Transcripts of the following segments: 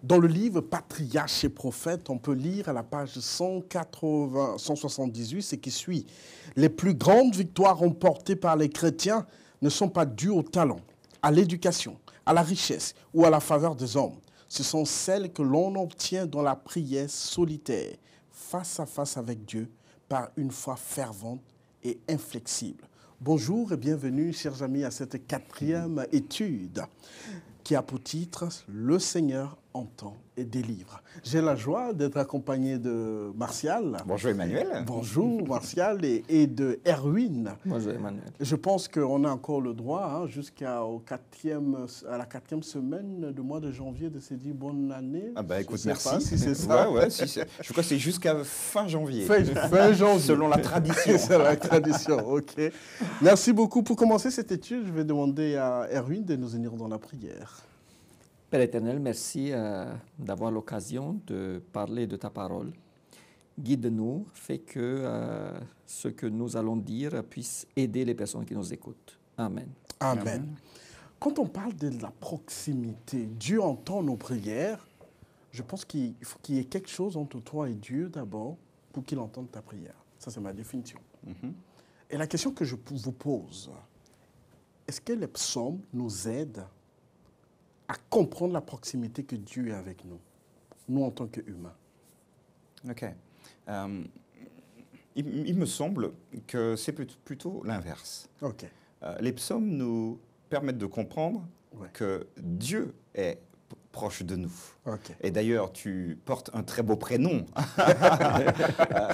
Dans le livre Patriarches et prophètes, on peut lire à la page 178 ce qui suit. Les plus grandes victoires remportées par les chrétiens ne sont pas dues au talent, à l'éducation, à la richesse ou à la faveur des hommes. Ce sont celles que l'on obtient dans la prière solitaire, face à face avec Dieu, par une foi fervente et inflexible. Bonjour et bienvenue, chers amis, à cette 4e étude qui a pour titre « Le Seigneur entend et délivre ». J'ai la joie d'être accompagné de Martial. Bonjour Emmanuel. Bonjour Martial et de Erwin. Bonjour Emmanuel. Je pense qu'on a encore le droit, jusqu'à la 4e semaine du mois de janvier, de se dire bonne année. Ah bah écoute, je merci. Pas si c'est ça. Ouais, si je crois que c'est jusqu'à fin janvier. Fin janvier. Selon la tradition. C'est la tradition, ok. Merci beaucoup. Pour commencer cette étude, je vais demander à Erwin de nous unir dans la prière. Père éternel, merci d'avoir l'occasion de parler de ta parole. Guide-nous, fais que ce que nous allons dire puisse aider les personnes qui nous écoutent. Amen. Amen. Quand on parle de la proximité, Dieu entend nos prières. Je pense qu'il faut qu'il y ait quelque chose entre toi et Dieu d'abord pour qu'il entende ta prière. Ça, c'est ma définition. Et la question que je vous pose, est-ce que les psaumes nous aident à comprendre la proximité que Dieu est avec nous, nous en tant qu'humains? Ok. Il me semble que c'est plutôt l'inverse. Ok. Les psaumes nous permettent de comprendre que Dieu est proche de nous. Okay. Et d'ailleurs, tu portes un très beau prénom,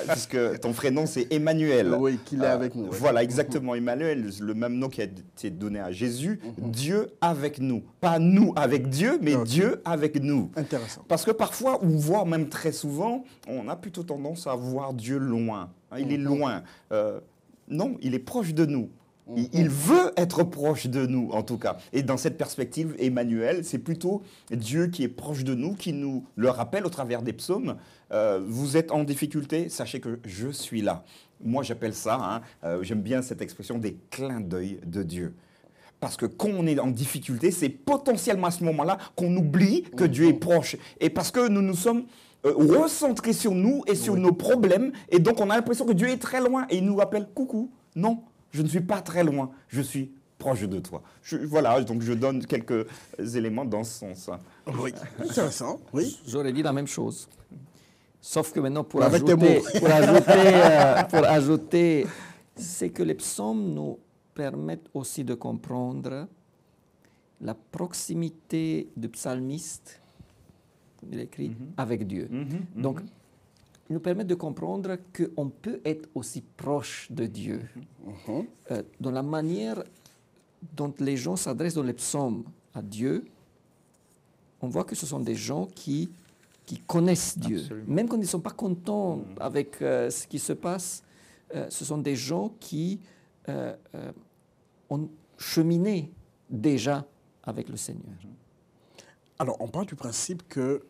puisque ton prénom c'est Emmanuel. Oui, qu'il est avec nous. Voilà, exactement, Emmanuel, le même nom qui a été donné à Jésus, Dieu avec nous. Pas nous avec Dieu, mais Dieu avec nous. Intéressant. Parce que parfois, ou voire même très souvent, on a plutôt tendance à voir Dieu loin. Il est loin. Non, il est proche de nous. Il veut être proche de nous, en tout cas. Et dans cette perspective, Emmanuel, c'est plutôt Dieu qui est proche de nous, qui nous le rappelle au travers des psaumes. Vous êtes en difficulté, sachez que je suis là. Moi, j'appelle ça, j'aime bien cette expression, des clins d'œil de Dieu. Parce que quand on est en difficulté, c'est potentiellement à ce moment-là qu'on oublie que Dieu est proche. Et parce que nous nous sommes recentrés sur nous et sur nos problèmes, et donc on a l'impression que Dieu est très loin, et il nous rappelle, coucou, non. Je ne suis pas très loin, je suis proche de toi. Voilà, donc je donne quelques éléments dans ce sens. Oui, intéressant, oui. J'aurais dit la même chose. Sauf que maintenant, pour avec ajouter, c'est que les psaumes nous permettent aussi de comprendre la proximité du psalmiste, il écrit, avec Dieu. Donc, ils nous permettent de comprendre qu'on peut être aussi proche de Dieu. Dans la manière dont les gens s'adressent dans les psaumes à Dieu, on voit que ce sont des gens qui connaissent Dieu. Absolument. Même quand ils ne sont pas contents avec ce qui se passe, ce sont des gens qui ont cheminé déjà avec le Seigneur. Alors, on parle du principe que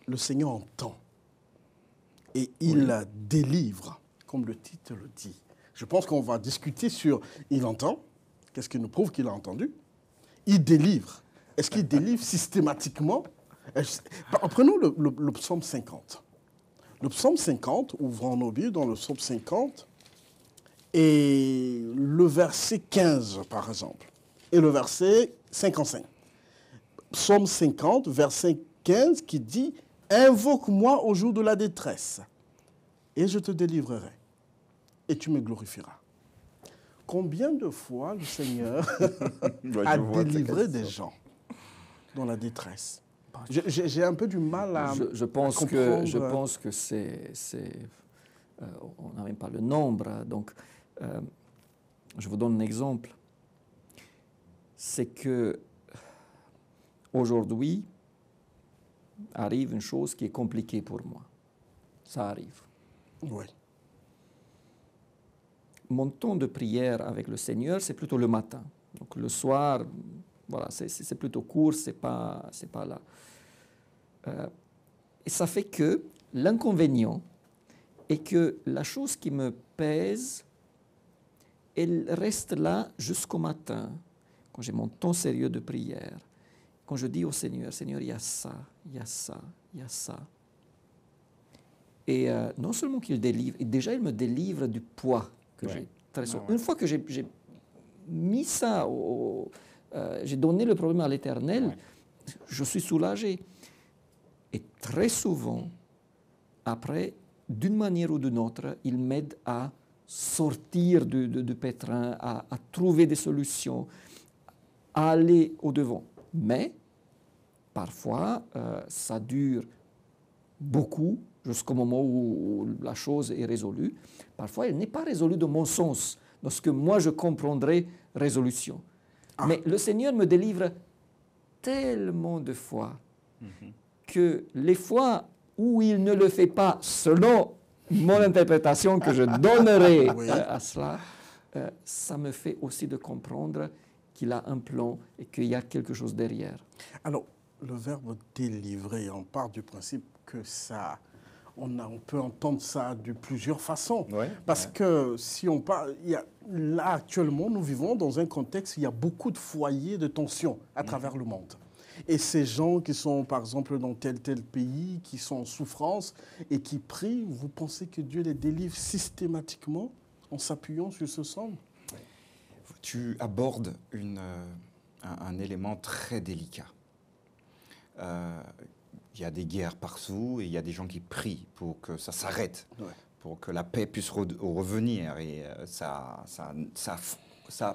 le Seigneur entend. Et il délivre, comme le titre le dit. Je pense qu'on va discuter sur « il entend ». Qu'est-ce qui nous prouve qu'il a entendu? Il délivre. Est-ce qu'il délivre systématiquement? Prenons le psaume 50. Le psaume 50, ouvrons nos Bibles dans le psaume 50, et le verset 15, par exemple, et le verset 55. Psaume 50, verset 15, qui dit « Invoque-moi au jour de la détresse, et je te délivrerai, et tu me glorifieras. » Combien de fois le Seigneur a délivré des gens dans la détresse? J'ai un peu du mal à je pense comprendre. Je pense que c'est on n'a même pas le nombre. Donc, je vous donne un exemple. C'est que aujourd'hui, arrive une chose qui est compliquée pour moi. Ça arrive. Oui. Mon temps de prière avec le Seigneur, c'est plutôt le matin. Donc le soir, voilà, c'est plutôt court, c'est pas là. Et ça fait que l'inconvénient est que la chose qui me pèse, elle reste là jusqu'au matin, quand j'ai mon temps sérieux de prière. quand je dis au Seigneur, Seigneur, il y a ça, il y a ça, il y a ça. Et non seulement qu'il délivre, et déjà il me délivre du poids que Ouais. j'ai très souvent. Ouais. Une fois que j'ai mis ça, j'ai donné le problème à l'Éternel, Ouais. je suis soulagé. Et très souvent, après, d'une manière ou d'une autre, il m'aide à sortir du pétrin, à trouver des solutions, à aller au-devant. Mais, parfois, ça dure beaucoup jusqu'au moment où la chose est résolue. Parfois, elle n'est pas résolue de mon sens, dans ce que moi je comprendrais résolution. Mais le Seigneur me délivre tellement de fois que les fois où il ne le fait pas selon mon interprétation que je donnerai Oui. à cela, ça me fait aussi de comprendre qu'il a un plan et qu'il y a quelque chose derrière. Alors, le verbe délivrer, on part du principe que ça, on peut entendre ça de plusieurs façons. Ouais, Parce que si on parle, là actuellement, nous vivons dans un contexte où il y a beaucoup de foyers de tension à travers le monde. Et ces gens qui sont, par exemple, dans tel pays, qui sont en souffrance et qui prient, vous pensez que Dieu les délivre systématiquement en s'appuyant sur ce psaume? Tu abordes un élément très délicat. Il y a des guerres partout et il y a des gens qui prient pour que ça s'arrête, pour que la paix puisse revenir. Et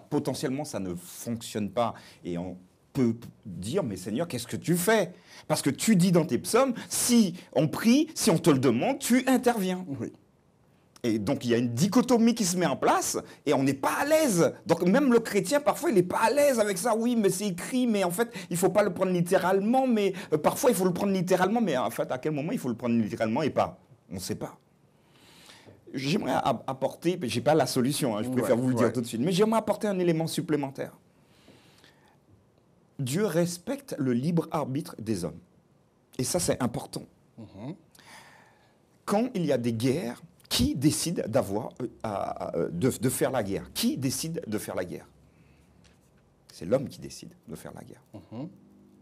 potentiellement, ça ne fonctionne pas. Et on peut dire, mais Seigneur, qu'est-ce que tu fais? Parce que tu dis dans tes psaumes, si on prie, si on te le demande, tu interviens. Oui. Et donc, il y a une dichotomie qui se met en place et on n'est pas à l'aise. Donc, même le chrétien, parfois, il n'est pas à l'aise avec ça. Oui, mais c'est écrit, mais en fait, il ne faut pas le prendre littéralement. Mais parfois, il faut le prendre littéralement. Mais en fait, à quel moment il faut le prendre littéralement et pas? On ne sait pas. J'aimerais apporter, je n'ai pas la solution, hein, je préfère vous le dire tout de suite, mais j'aimerais apporter un élément supplémentaire. Dieu respecte le libre arbitre des hommes. Et ça, c'est important. Quand il y a des guerres, qui décide de faire la guerre? Qui décide de faire la guerre? C'est l'homme qui décide de faire la guerre.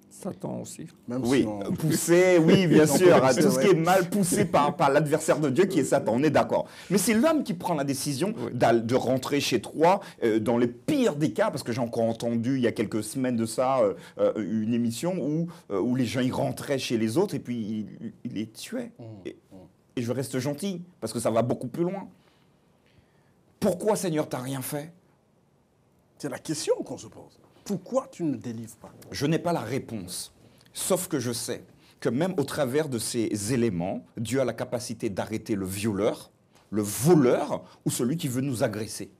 Satan aussi. Même Oui, si on... poussé, oui, bien On sûr. peut pousser, Tout ce qui est mal poussé par l'adversaire de Dieu qui est Satan, on est d'accord. Mais c'est l'homme qui prend la décision de rentrer chez toi dans les pires des cas, parce que j'ai encore entendu il y a quelques semaines de ça une émission où les gens ils rentraient chez les autres et puis ils les tuaient. Et je reste gentil, parce que ça va beaucoup plus loin. Pourquoi, Seigneur, tu n'as rien fait? C'est la question qu'on se pose. Pourquoi tu ne délivres pas? Je n'ai pas la réponse, sauf que je sais que même au travers de ces éléments, Dieu a la capacité d'arrêter le violeur, le voleur ou celui qui veut nous agresser.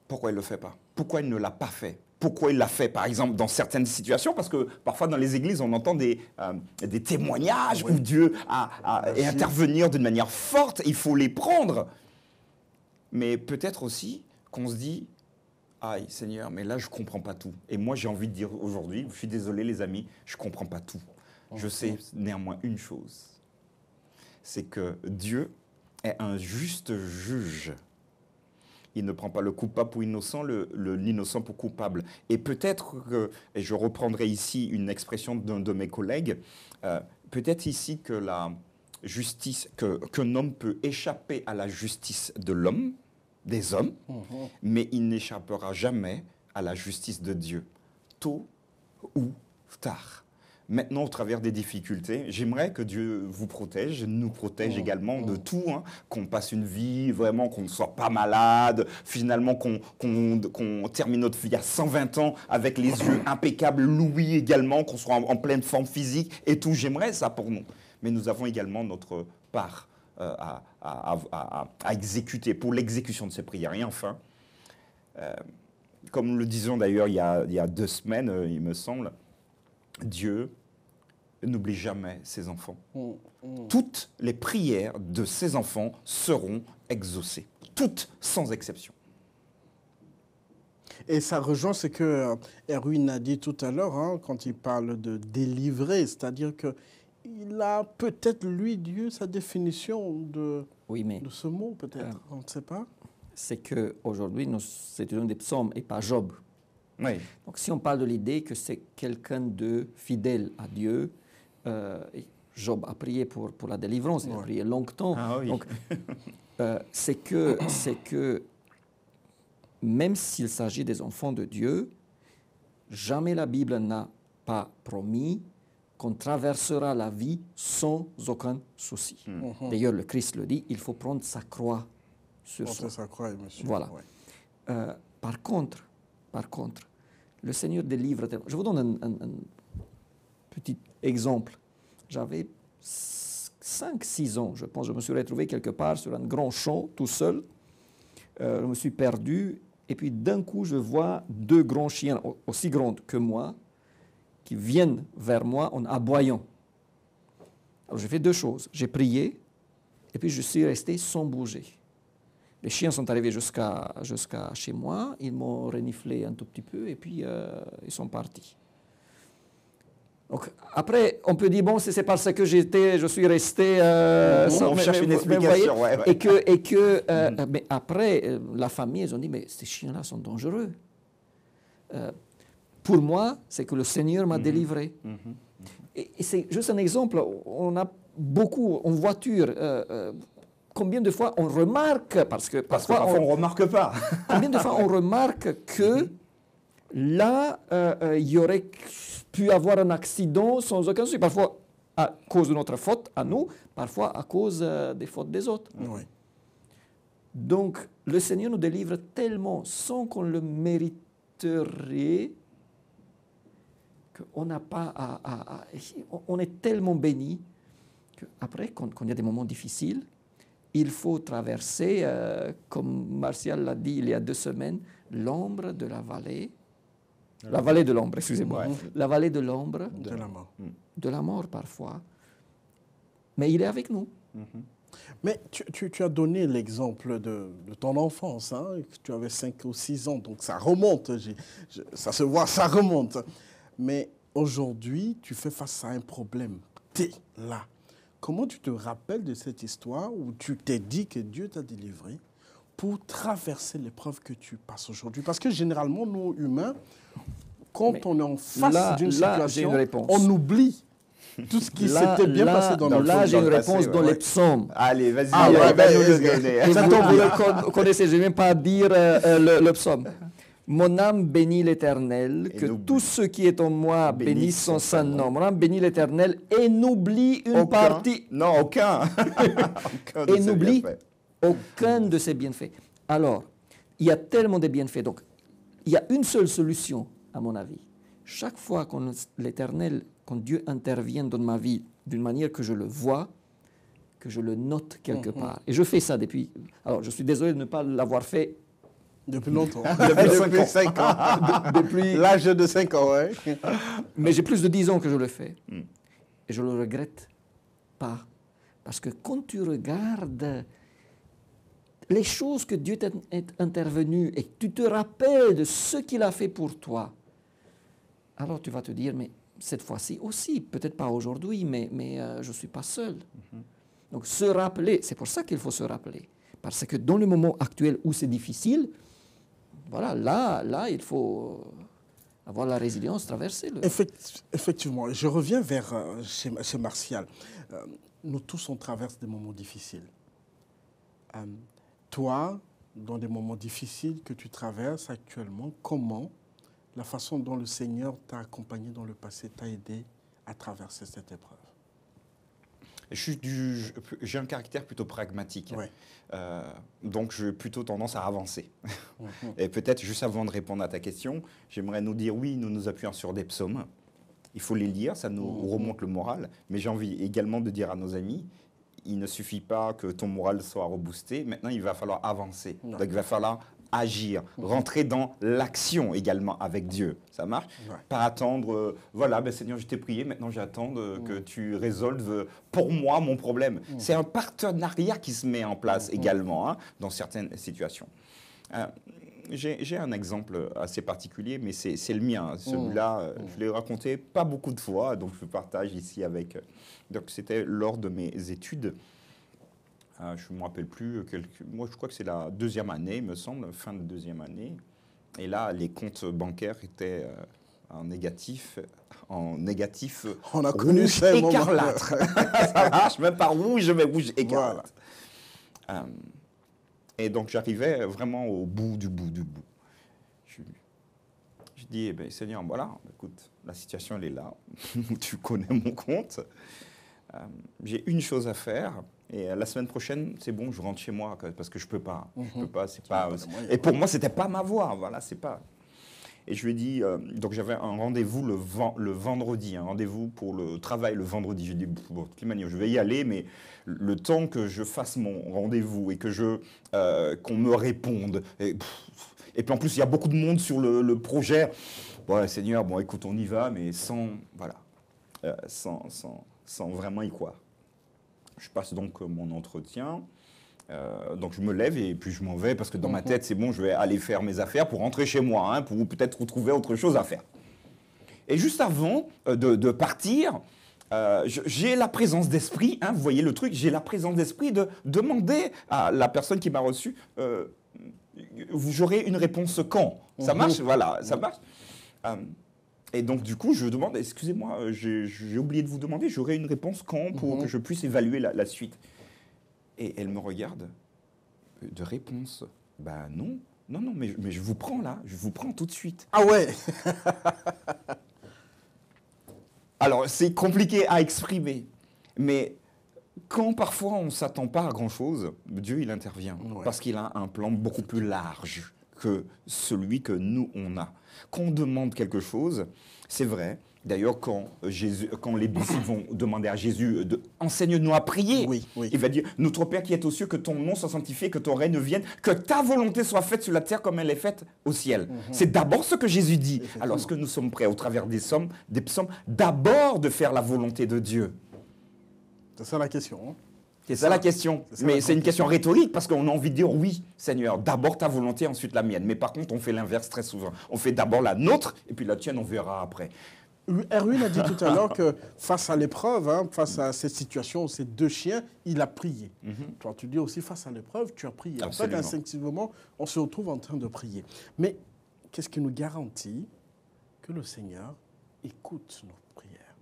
Pourquoi il ne le fait pas? Pourquoi il ne l'a pas fait? Pourquoi il l'a fait, par exemple, dans certaines situations? Parce que parfois, dans les églises, on entend des témoignages où Dieu est intervenir d'une manière forte. Il faut les prendre. Mais peut-être aussi qu'on se dit, aïe, Seigneur, mais là, je ne comprends pas tout. Et moi, j'ai envie de dire aujourd'hui, je suis désolé, les amis, je ne comprends pas tout. Je sais néanmoins une chose, c'est que Dieu est un juste juge. Il ne prend pas le coupable pour innocent, l'innocent pour coupable. Et peut-être que, et je reprendrai ici une expression d'un de mes collègues, peut-être ici que la justice, qu'un homme peut échapper à la justice de l'homme, des hommes, mais il n'échappera jamais à la justice de Dieu, tôt ou tard. Maintenant, au travers des difficultés, j'aimerais que Dieu vous protège, nous protège également de tout, hein, qu'on passe une vie, vraiment qu'on ne soit pas malade, finalement qu'on termine notre vie à 120 ans avec les yeux impeccables, l'ouïe également, qu'on soit en pleine forme physique et tout. J'aimerais ça pour nous. Mais nous avons également notre part à exécuter pour l'exécution de ces prières. Et enfin, comme nous le disions d'ailleurs il y a 2 semaines, il me semble, Dieu n'oublie jamais ses enfants. Toutes les prières de ses enfants seront exaucées. Toutes, sans exception. Et ça rejoint ce que Erwin a dit tout à l'heure, hein, quand il parle de délivrer, c'est-à-dire qu'il a peut-être, lui, Dieu, sa définition de ce mot, peut-être, on ne sait pas. C'est qu'aujourd'hui, nous étudions des psaumes et pas Job. Oui. Donc si on parle de l'idée que c'est quelqu'un de fidèle à Dieu, et Job a prié pour la délivrance, il a prié longtemps. Ah oui. Donc c'est que même s'il s'agit des enfants de Dieu, jamais la Bible n'a pas promis qu'on traversera la vie sans aucun souci. D'ailleurs, le Christ le dit, il faut prendre sa croix sur soi. Sa croix, monsieur. Voilà. Ouais. Par contre, le Seigneur délivre tellement. Je vous donne un petit exemple. J'avais 5-6 ans, je pense. Je me suis retrouvé quelque part sur un grand champ, tout seul. Je me suis perdu. Et puis d'un coup, je vois 2 grands chiens, aussi grands que moi, qui viennent vers moi en aboyant. Alors j'ai fait 2 choses. J'ai prié, et puis je suis resté sans bouger. Les chiens sont arrivés jusqu'à chez moi, ils m'ont reniflé un tout petit peu, et puis ils sont partis. Donc après, on peut dire, bon, c'est parce que je suis resté... on cherche une explication. Ouais. Mais après, la famille, ils ont dit, mais ces chiens-là sont dangereux. Pour moi, c'est que le Seigneur m'a délivré. Et c'est juste un exemple. On a beaucoup en voiture. Combien de fois on remarque, parce que parfois on ne remarque pas. Combien de fois on remarque que là, il y aurait pu avoir un accident sans aucun souci. Parfois à cause de notre faute, à nous, parfois à cause des fautes des autres. Oui. Donc, le Seigneur nous délivre tellement sans qu'on le mériterait qu'on n'a pas on est tellement béni qu'après, quand il y a des moments difficiles, il faut traverser, comme Martial l'a dit il y a 2 semaines, l'ombre de la vallée. La vallée de l'ombre, excusez-moi. Ouais. La vallée de l'ombre. De la mort. De la mort parfois. Mais il est avec nous. Mais tu as donné l'exemple de ton enfance. Hein, tu avais 5 ou 6 ans, donc ça remonte. Ça se voit, ça remonte. Mais aujourd'hui, tu fais face à un problème. Tu es là. Comment tu te rappelles de cette histoire où tu t'es dit que Dieu t'a délivré pour traverser l'épreuve que tu passes aujourd'hui? Parce que généralement, nous, humains, quand on est en face d'une situation, on oublie tout ce qui s'était bien passé dans notre vie. Là, j'ai une réponse dans les psaumes. Allez, vas-y, nous le donner. Vous connaissez, je ne vais même pas dire le psaume. Mon âme bénit l'Éternel, que tout ce qui est en moi bénisse son saint nom. Mon âme bénit l'Éternel et n'oublie une partie. Non, aucun. Et n'oublie aucun de ses bienfaits. Alors, il y a tellement de bienfaits. Donc, il y a une seule solution, à mon avis. Chaque fois quand l'Éternel, quand Dieu intervient dans ma vie d'une manière que je le vois, que je le note quelque part. Et je fais ça depuis... Alors, je suis désolé de ne pas l'avoir fait depuis longtemps. Depuis 5 ans. Depuis l'âge de 5 ans, oui. Mais j'ai plus de 10 ans que je le fais. Et je ne le regrette pas. Parce que quand tu regardes les choses que Dieu est intervenu et que tu te rappelles de ce qu'il a fait pour toi, alors tu vas te dire, mais cette fois-ci aussi, peut-être pas aujourd'hui, mais je ne suis pas seul. Donc se rappeler, c'est pour ça qu'il faut se rappeler. Parce que dans le moment actuel où c'est difficile, voilà, là, il faut avoir la résilience, traverser le... Effectivement, je reviens vers chez Martial. Nous tous, on traverse des moments difficiles. Toi, dans des moments difficiles que tu traverses actuellement, comment la façon dont le Seigneur t'a accompagné dans le passé t'a aidé à traverser cette épreuve? J'ai un caractère plutôt pragmatique. Ouais. Donc, j'ai plutôt tendance à avancer. Et peut-être, juste avant de répondre à ta question, j'aimerais nous dire, oui, nous nous appuyons sur des psaumes. Il faut les lire, ça nous remonte le moral. Mais j'ai envie également de dire à nos amis, il ne suffit pas que ton moral soit reboosté. Maintenant, il va falloir avancer. Donc, il va falloir agir, rentrer dans l'action également avec Dieu. Ça marche? Pas attendre, voilà, ben Seigneur, je t'ai prié, maintenant j'attends que tu résolves pour moi mon problème. C'est un partenariat qui se met en place également hein, dans certaines situations. J'ai un exemple assez particulier, mais c'est le mien. Celui-là, je l'ai raconté pas beaucoup de fois, donc je le partage ici avec... Donc c'était lors de mes études. Je ne me rappelle plus, moi je crois que c'est la 2e année, il me semble, fin de 2e année. Et là, les comptes bancaires étaient en négatif On a connu rouge ça, moment. écarlate. Ça marche, même pas rouge, mais rouge écarlate. Voilà. Et donc, j'arrivais vraiment au bout du bout du bout. Je dis, eh bien, Seigneur, voilà, écoute, la situation, elle est là. Tu connais mon compte. J'ai une chose à faire. Et la semaine prochaine, c'est bon, je rentre chez moi parce que je peux pas. Je peux pas, c'est pas. Et pour moi, c'était pas ma voie. Voilà, c'est pas. Et je lui ai dit, donc j'avais un rendez-vous le vendredi, un rendez-vous pour le travail le vendredi. Je lui ai dit, bon, de toute manière, je vais y aller, mais le temps que je fasse mon rendez-vous et que qu'on me réponde. Et puis en plus, il y a beaucoup de monde sur le projet. Bon, Seigneur, bon, écoute, on y va, mais sans, voilà, sans vraiment y croire. Je passe donc mon entretien. Donc je me lève et puis je m'en vais parce que dans ma tête, c'est bon, je vais aller faire mes affaires pour rentrer chez moi, hein, pour peut-être retrouver autre chose à faire. Et juste avant de partir, j'ai la présence d'esprit, hein, vous voyez le truc, j'ai la présence d'esprit de demander à la personne qui m'a reçu, j'aurai une réponse quand? Ça marche? Voilà, ça marche. Et donc, du coup, je demande, excusez-moi, j'ai oublié de vous demander, j'aurai une réponse quand pour que je puisse évaluer la suite? Et elle me regarde, de réponse, bah non, mais je vous prends là, je vous prends tout de suite. Ah ouais. Alors, c'est compliqué à exprimer, mais quand parfois on ne s'attend pas à grand-chose, Dieu, il intervient, parce qu'il a un plan beaucoup plus large que celui que nous, on a. Quand on demande quelque chose, c'est vrai. D'ailleurs, quand les disciples vont demander à Jésus enseigne-nous à prier, il va dire notre Père qui est aux cieux, que ton nom soit sanctifié, que ton règne vienne, que ta volonté soit faite sur la terre comme elle est faite au ciel. C'est d'abord ce que Jésus dit. Alors, est-ce que nous sommes prêts, au travers des psaumes, d'abord de faire la volonté de Dieu? C'est ça la question. Hein. C'est ça la question. Mais c'est une question rhétorique parce qu'on a envie de dire oui, Seigneur, d'abord ta volonté, ensuite la mienne. Mais par contre, on fait l'inverse très souvent. On fait d'abord la nôtre et puis la tienne, on verra après. Erwin a dit tout à l'heure que face à l'épreuve, hein, face à cette situation, ces deux chiens, il a prié. Toi, tu dis aussi face à l'épreuve, tu as prié. Absolument. En fait, instinctivement, on se retrouve en train de prier. Mais qu'est-ce qui nous garantit que le Seigneur écoute nos prières?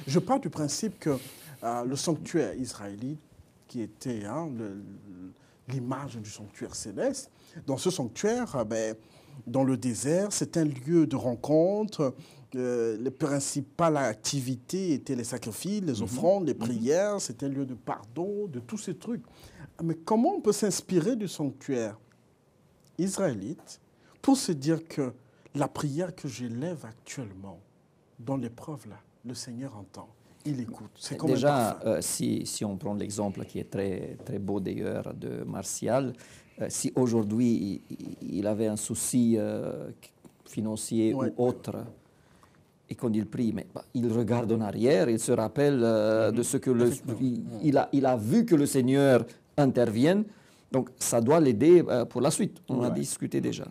Je pars du principe que le sanctuaire israélite, qui était l'image du sanctuaire céleste, dans ce sanctuaire, dans le désert, c'est un lieu de rencontre. Les principales activités étaient les sacrifices, les offrandes, les prières. C'était un lieu de pardon, de tous ces trucs. Mais comment on peut s'inspirer du sanctuaire israélite pour se dire que la prière que j'élève actuellement, dans l'épreuve là, le Seigneur entend, il écoute. C'est comme déjà, si on prend l'exemple qui est très, très beau d'ailleurs de Martial, si aujourd'hui il avait un souci financier ou autre, et quand il prie, mais il regarde en arrière, il se rappelle de ce que il a vu que le Seigneur intervienne, donc ça doit l'aider pour la suite. On a discuté déjà.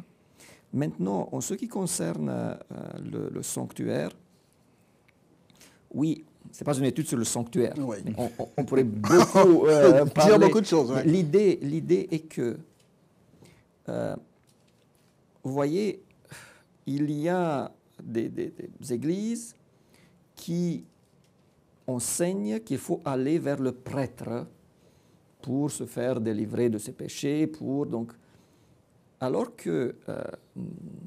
Maintenant, en ce qui concerne le sanctuaire, oui, ce n'est pas une étude sur le sanctuaire. On pourrait beaucoup dire beaucoup de choses. L'idée est que, vous voyez, il y a des églises qui enseignent qu'il faut aller vers le prêtre pour se faire délivrer de ses péchés, alors que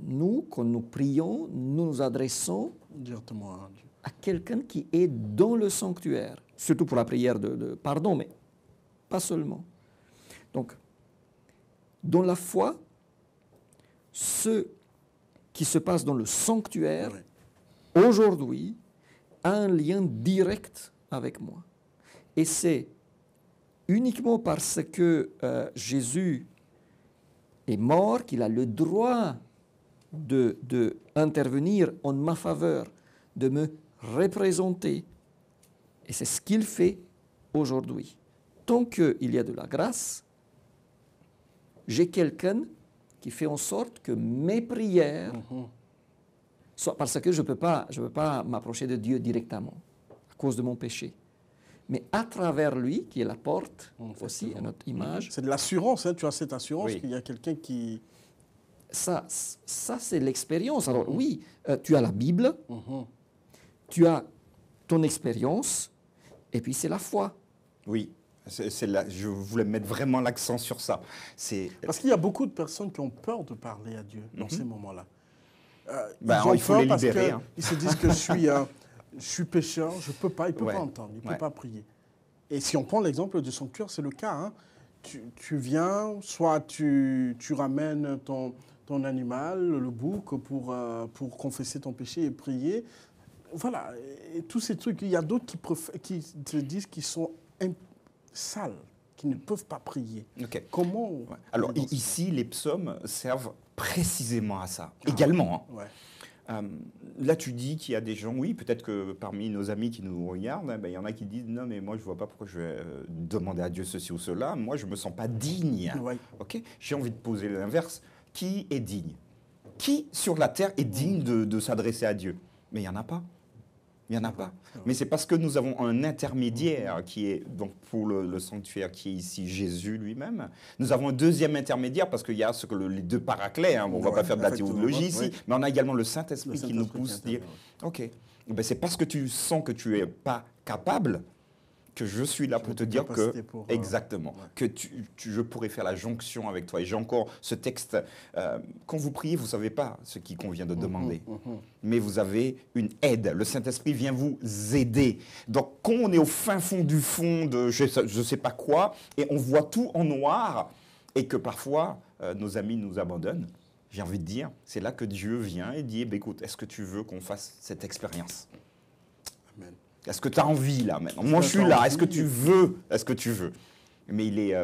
nous, quand nous prions, nous nous adressons directement à Dieu, à quelqu'un qui est dans le sanctuaire, surtout pour la prière de pardon, mais pas seulement. Donc, dans la foi, ce qui se passe dans le sanctuaire, aujourd'hui, a un lien direct avec moi. Et c'est uniquement parce que Jésus est mort qu'il a le droit d'intervenir en ma faveur, de me représenter. Et c'est ce qu'il fait aujourd'hui. Tant qu'il y a de la grâce, j'ai quelqu'un qui fait en sorte que mes prières, parce que je ne peux pas m'approcher de Dieu directement à cause de mon péché, mais à travers lui, qui est la porte, aussi à notre image. C'est de l'assurance, hein, tu as cette assurance qu'il y a quelqu'un qui ça c'est l'expérience. Alors oui, tu as la Bible, Mhm. tu as ton expérience, et puis c'est la foi. Oui, je voulais mettre vraiment l'accent sur ça. C'est, Parce qu'il y a beaucoup de personnes qui ont peur de parler à Dieu dans ces moments-là. Ben, Ils ont il faut peur les parce libérer, hein. qu'ils se disent que je suis pécheur, je peux pas, il ne peut Ouais. pas entendre, il ne peut Ouais. pas prier. Et si on prend l'exemple du sanctuaire, c'est le cas. Hein. Tu viens, soit tu ramènes ton animal, le bouc, pour confesser ton péché et prier. Voilà, et tous ces trucs. Il y a d'autres qui te disent qu'ils sont sales, qui ne peuvent pas prier. Ok. Comment Ouais. Alors on est dans ici, les psaumes servent précisément à ça, également. Hein. Ouais. Là, tu dis qu'il y a des gens, oui, peut-être que parmi nos amis qui nous regardent, ben, il y en a qui disent non, mais moi, je ne vois pas pourquoi je vais demander à Dieu ceci ou cela. Moi, je ne me sens pas digne. Ouais. Ok. J'ai envie de poser l'inverse. Qui est digne? Qui sur la terre est digne de s'adresser à Dieu? Mais il n'y en a pas. Il n'y en a pas. Mais c'est parce que nous avons un intermédiaire qui est, donc pour le sanctuaire, qui est ici Jésus lui-même. Nous avons un deuxième intermédiaire parce qu'il y a les deux paraclets. Hein. Bon, on ne va pas faire de la effectivement, théologie ici, oui. mais on a également le Saint-Esprit Le qui nous Saint-Esprit pousse qui à dire intervient, ok, ben, c'est parce que tu sens que tu n'es pas capable que je suis là pour te dire que, capacité pour, exactement, ouais. que je pourrais faire la jonction avec toi. Et j'ai encore ce texte, quand vous priez, vous ne savez pas ce qui convient de demander, mais vous avez une aide. Le Saint-Esprit vient vous aider. Donc, quand on est au fin fond du fond de je ne sais pas quoi, et on voit tout en noir, et que parfois, nos amis nous abandonnent, j'ai envie de dire, c'est là que Dieu vient et dit, eh bien, écoute, est-ce que tu veux qu'on fasse cette expérience ? Amen. Est-ce que tu as envie là maintenant? Moi, je que suis t'as là. envie? Est-ce que tu veux? Est-ce que tu veux? Mais il est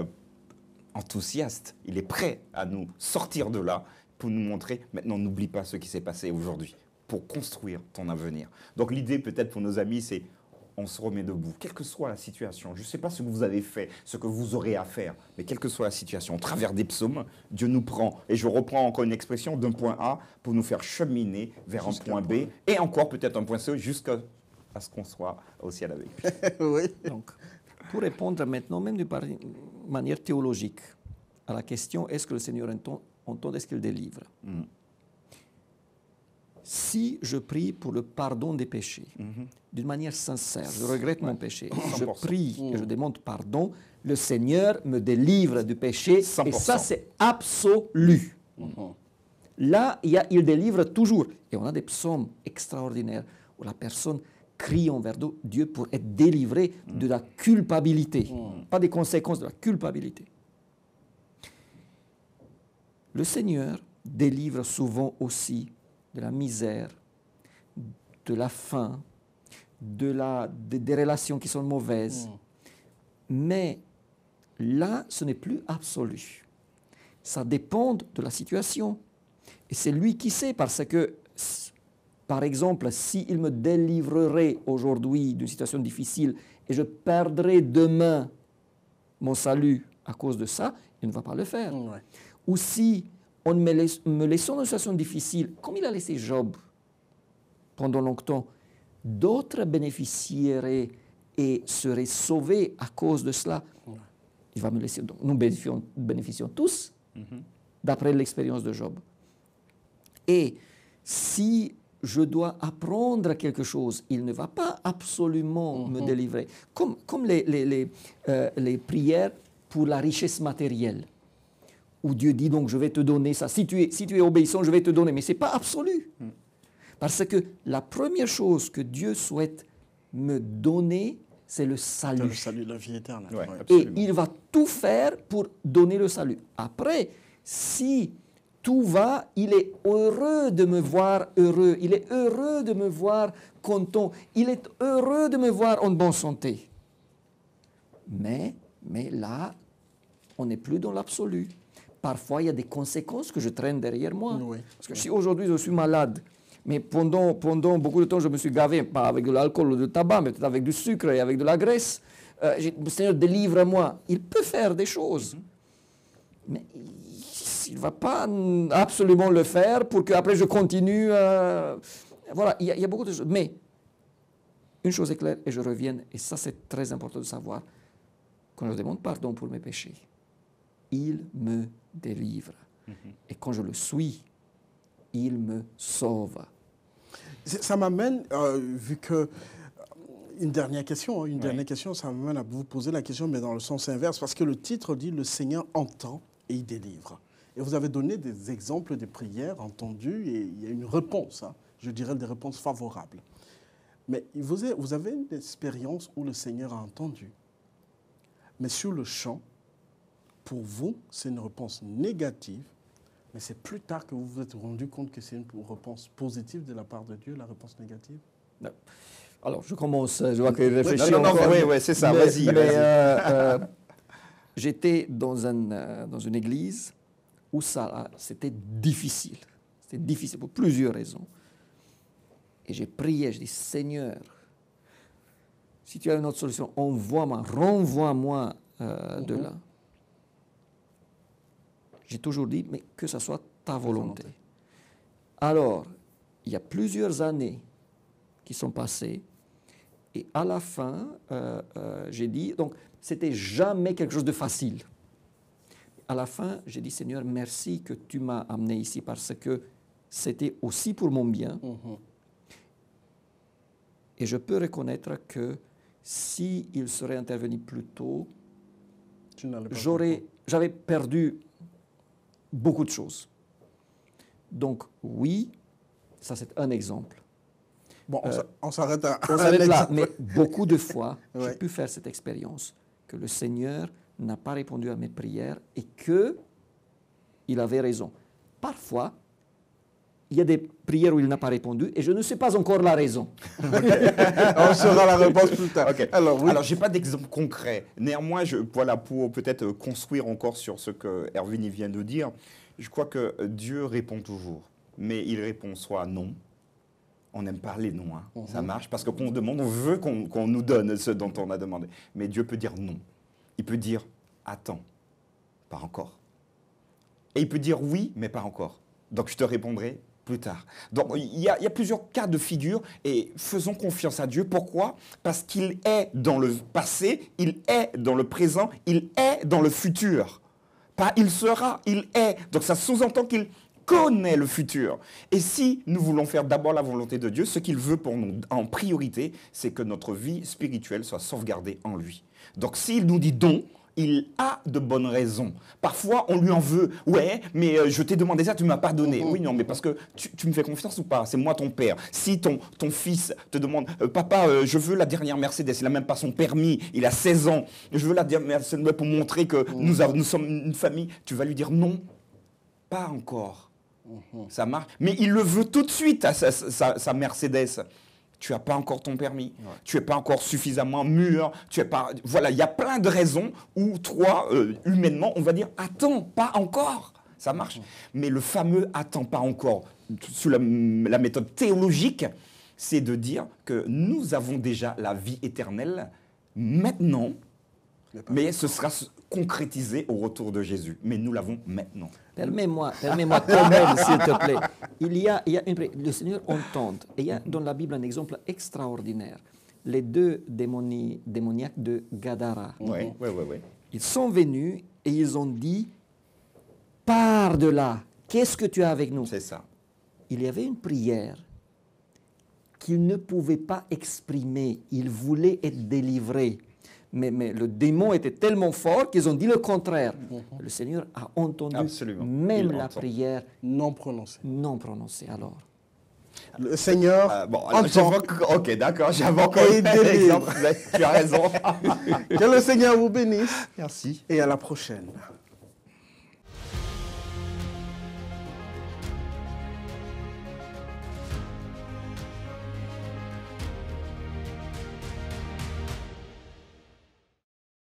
enthousiaste. Il est prêt à nous sortir de là pour nous montrer, maintenant, n'oublie pas ce qui s'est passé aujourd'hui pour construire ton avenir. Donc, l'idée, peut-être pour nos amis, c'est on se remet debout, quelle que soit la situation. Je ne sais pas ce que vous avez fait, ce que vous aurez à faire, mais quelle que soit la situation, au travers des psaumes, Dieu nous prend, et je reprends encore une expression, d'un point A pour nous faire cheminer vers un point B, et encore peut-être un point C, jusqu'à ce qu'on soit au ciel avec lui. Oui. Donc, pour répondre maintenant, même de manière théologique, à la question est-ce que le Seigneur entend, est-ce qu'il délivre? Si je prie pour le pardon des péchés, d'une manière sincère, je regrette mon péché, je 100%. prie et je demande pardon, le Seigneur me délivre du péché, 100%. et ça c'est absolu. Là, il délivre toujours. Et on a des psaumes extraordinaires où la personne crie envers Dieu pour être délivré de la culpabilité, pas des conséquences, de la culpabilité. Le Seigneur délivre souvent aussi de la misère, de la faim, des relations qui sont mauvaises. Mais là, ce n'est plus absolu. Ça dépend de la situation. Et c'est lui qui sait, parce que, par exemple, s'il me délivrerait aujourd'hui d'une situation difficile et je perdrais demain mon salut à cause de ça, il ne va pas le faire. Ouais. Ou si on me laissant dans une situation difficile, comme il a laissé Job pendant longtemps, d'autres bénéficieraient et seraient sauvés à cause de cela. Il va me laisser. Donc, nous bénéficions tous, d'après l'expérience de Job. Et si je dois apprendre quelque chose, il ne va pas absolument me délivrer. Comme les prières pour la richesse matérielle, où Dieu dit donc je vais te donner ça. Si tu es obéissant, je vais te donner. Mais ce n'est pas absolu. Parce que la première chose que Dieu souhaite me donner, c'est le salut. Le salut, la vie éternelle. Ouais, Ouais. Et absolument. il va tout faire pour donner le salut. Après, si tout va, il est heureux de me voir heureux. Il est heureux de me voir content. Il est heureux de me voir en bonne santé. Mais là, on n'est plus dans l'absolu. Parfois, il y a des conséquences que je traîne derrière moi. Oui. Parce que si aujourd'hui je suis malade, mais pendant beaucoup de temps je me suis gavé, pas avec de l'alcool ou du tabac, mais peut-être avec du sucre et avec de la graisse, le Seigneur délivre-moi. Il peut faire des choses. Mais il ne va pas absolument le faire pour qu'après je continue. Voilà, il y a beaucoup de choses. Mais une chose est claire, et je reviens, et ça c'est très important de savoir, quand je demande pardon pour mes péchés, il me délivre. Et quand je le suis, il me sauve. Ça m'amène, vu que... Une dernière question, ça m'amène à vous poser la question, mais dans le sens inverse, parce que le titre dit « Le Seigneur entend et il délivre ». Et vous avez donné des exemples de prières entendues et il y a une réponse, hein, je dirais des réponses favorables. Mais vous avez une expérience où le Seigneur a entendu, mais sur le champ, pour vous, c'est une réponse négative, mais c'est plus tard que vous vous êtes rendu compte que c'est une réponse positive de la part de Dieu, la réponse négative? Non. Alors, je commence, je vois que je réfléchis non, encore. Oui, c'est ça, vas-y. J'étais dans une église où c'était difficile. C'était difficile pour plusieurs raisons. Et j'ai prié, je dis, Seigneur, si tu as une autre solution, renvoie-moi de là. J'ai toujours dit, mais que ce soit ta volonté. Alors, il y a plusieurs années qui sont passées. Et à la fin, j'ai dit, donc c'était jamais quelque chose de facile. À la fin, j'ai dit, Seigneur, merci que tu m'as amené ici parce que c'était aussi pour mon bien. Et je peux reconnaître que s'il serait intervenu plus tôt, j'avais perdu beaucoup de choses. Donc oui, ça c'est un exemple. Bon, on s'arrête là, mais beaucoup de fois, j'ai pu faire cette expérience que le Seigneur n'a pas répondu à mes prières et qu'il avait raison. Parfois, il y a des prières où il n'a pas répondu et je ne sais pas encore la raison. On saura la réponse plus tard. Alors, je n'ai pas d'exemple concret. Néanmoins, pour peut-être construire encore sur ce que Erwin vient de dire, je crois que Dieu répond toujours. Mais il répond soit non. On n'aime pas les noms, hein. Ça marche, parce qu'on demande, on veut qu'on nous donne ce dont on a demandé. Mais Dieu peut dire non. Il peut dire attends, pas encore. Et il peut dire oui, mais pas encore. Donc je te répondrai plus tard. Donc il y a plusieurs cas de figure et faisons confiance à Dieu. Pourquoi? Parce qu'il est dans le passé, il est dans le présent, il est dans le futur. Pas il sera, il est. Donc ça sous-entend qu'il connaît le futur. Et si nous voulons faire d'abord la volonté de Dieu, ce qu'il veut pour nous en priorité, c'est que notre vie spirituelle soit sauvegardée en lui. Donc s'il nous dit don, il a de bonnes raisons. Parfois, on lui en veut. Ouais, mais je t'ai demandé ça, tu ne m'as pas donné. Oui, non, mais parce que tu me fais confiance ou pas? C'est moi ton père. Si ton fils te demande, papa, je veux la dernière Mercedes, il n'a même pas son permis, il a 16 ans, je veux la dernière Mercedes pour montrer que nous sommes une famille, tu vas lui dire non, pas encore. Ça marche. Mais il le veut tout de suite à sa Mercedes. Tu n'as pas encore ton permis, tu n'es pas encore suffisamment mûr, voilà, il y a plein de raisons où toi, humainement, on va dire « attends, pas encore ». Ça marche. Mais le fameux « attends, pas encore », sous la méthode théologique, c'est de dire que nous avons déjà la vie éternelle maintenant, mais ce sera concrétisé au retour de Jésus. Mais nous l'avons maintenant. Permets-moi quand même, s'il te plaît. Il y a le Seigneur entend. Et il y a dans la Bible un exemple extraordinaire. Les deux démoniaques de Gadara. Oui. Ils sont venus et ils ont dit « Pars de là, qu'est-ce que tu as avec nous ?» C'est ça. Il y avait une prière qu'ils ne pouvaient pas exprimer. Ils voulaient être délivrés. Mais le démon était tellement fort qu'ils ont dit le contraire. Le Seigneur a entendu même la prière non prononcée. Alors, le Seigneur entend. Ok, d'accord, j'avais encore un exemple. Tu as raison. Que le Seigneur vous bénisse. Merci. Et à la prochaine.